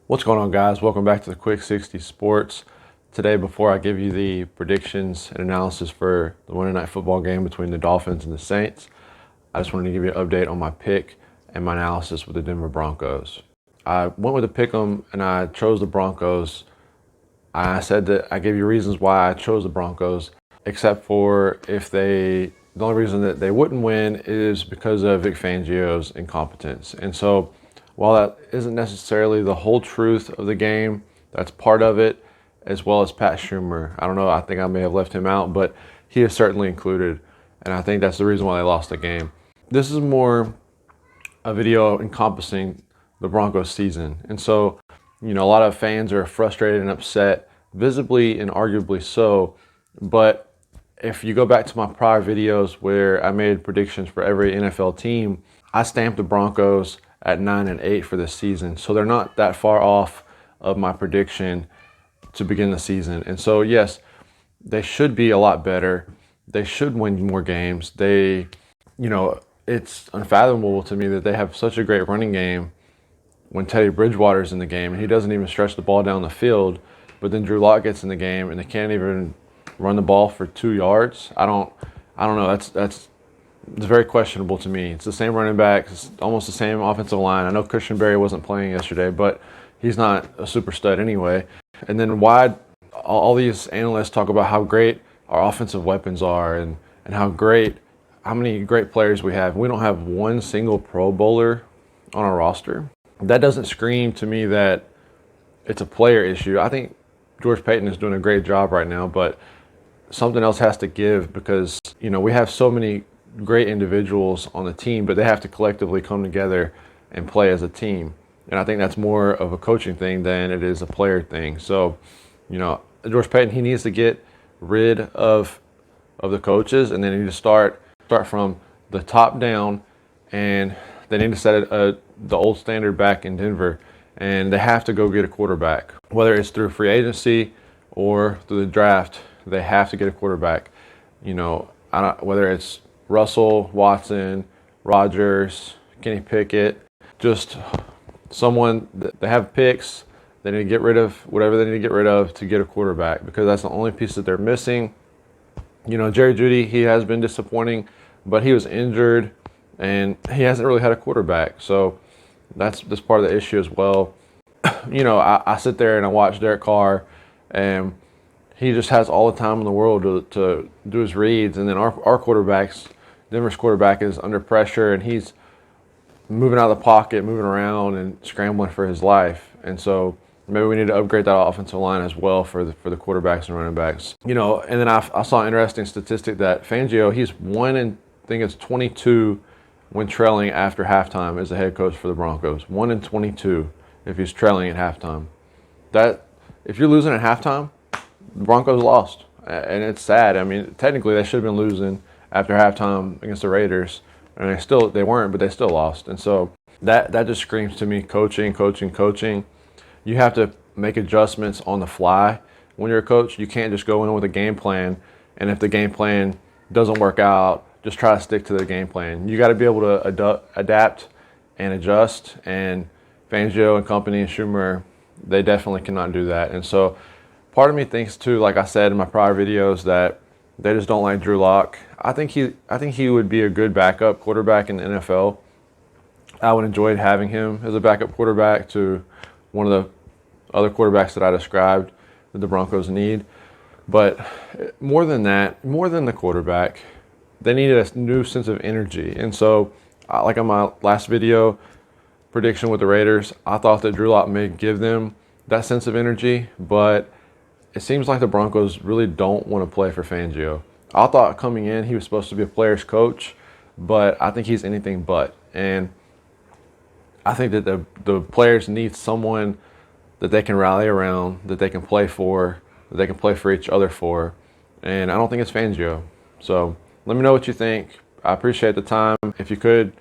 What's going on, guys? Welcome back to the Quick 60 Sports. Today, before I give you the predictions and analysis for the Monday Night Football game between the Dolphins and the Saints, I just wanted to give you an update on my pick and my analysis with the Denver Broncos. I went with the pick 'em and I chose the Broncos. I said that I gave you reasons why I chose the Broncos, except for the only reason that they wouldn't win is because of Vic Fangio's incompetence. And so, while that isn't necessarily the whole truth of the game, that's part of it, as well as Pat Schumer. I don't know, I think I may have left him out, but he is certainly included. And I think that's the reason why they lost the game. This is more a video encompassing the Broncos season. And so, a lot of fans are frustrated and upset, visibly and arguably so. But if you go back to my prior videos where I made predictions for every NFL team, I stamped the Broncos at 9-8 for this season. So they're not that far off of my prediction to begin the season. And so, yes, they should be a lot better. They should win more games. It's unfathomable to me that they have such a great running game when Teddy Bridgewater's in the game and he doesn't even stretch the ball down the field. But then Drew Lock gets in the game and they can't even run the ball for 2 yards. I don't know. It's very questionable to me. It's the same running back, it's almost the same offensive line. I know Christian Berry wasn't playing yesterday, but he's not a super stud anyway. And then why all these analysts talk about how great our offensive weapons are and how many great players we have. We don't have one single Pro Bowler on our roster. That doesn't scream to me that it's a player issue. I think George Paton is doing a great job right now, but something else has to give because, we have so many great individuals on the team, but they have to collectively come together and play as a team. And I think that's more of a coaching thing than it is a player thing. So, George Paton, he needs to get rid of the coaches, and they need to start from the top down, and they need to set the old standard back in Denver, and they have to go get a quarterback. Whether it's through free agency or through the draft, they have to get a quarterback. Whether it's Russell, Watson, Rodgers, Kenny Pickett, just someone that they have picks. They need to get rid of whatever they need to get rid of to get a quarterback because that's the only piece that they're missing. Jerry Jeudy, he has been disappointing, but he was injured and he hasn't really had a quarterback. So that's part of the issue as well. I sit there and I watch Derek Carr and he just has all the time in the world to do his reads. And then our quarterbacks, Denver's quarterback, is under pressure and he's moving out of the pocket, moving around and scrambling for his life. And so maybe we need to upgrade that offensive line as well for the quarterbacks and running backs. And then I saw an interesting statistic that Fangio, he's 1-22 when trailing after halftime as the head coach for the Broncos. 1-22 if he's trailing at halftime. That if you're losing at halftime, the Broncos lost, and it's sad. I mean, technically they should have been losing after halftime against the Raiders, and they weren't, but they still lost. And so that just screams to me coaching. You have to make adjustments on the fly when you're a coach. You can't just go in with a game plan, and if the game plan doesn't work out, just try to stick to the game plan. You got to be able to adapt and adjust, and Fangio and company and Schumer, they definitely cannot do that. And so part of me thinks too, like I said in my prior videos, that they just don't like Drew Lock. I think he would be a good backup quarterback in the NFL. I would enjoy having him as a backup quarterback to one of the other quarterbacks that I described that the Broncos need. But more than that, more than the quarterback, they needed a new sense of energy. And so, like on my last video prediction with the Raiders, I thought that Drew Lock may give them that sense of energy, but it seems like the Broncos really don't want to play for Fangio. I thought coming in he was supposed to be a player's coach, but I think he's anything but. And I think that the players need someone that they can rally around, that they can play for, that they can play for each other for. And I don't think it's Fangio. So let me know what you think. I appreciate the time. If you could,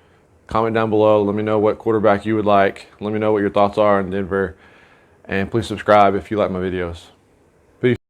comment down below. Let me know what quarterback you would like. Let me know what your thoughts are in Denver. And please subscribe if you like my videos. Peace.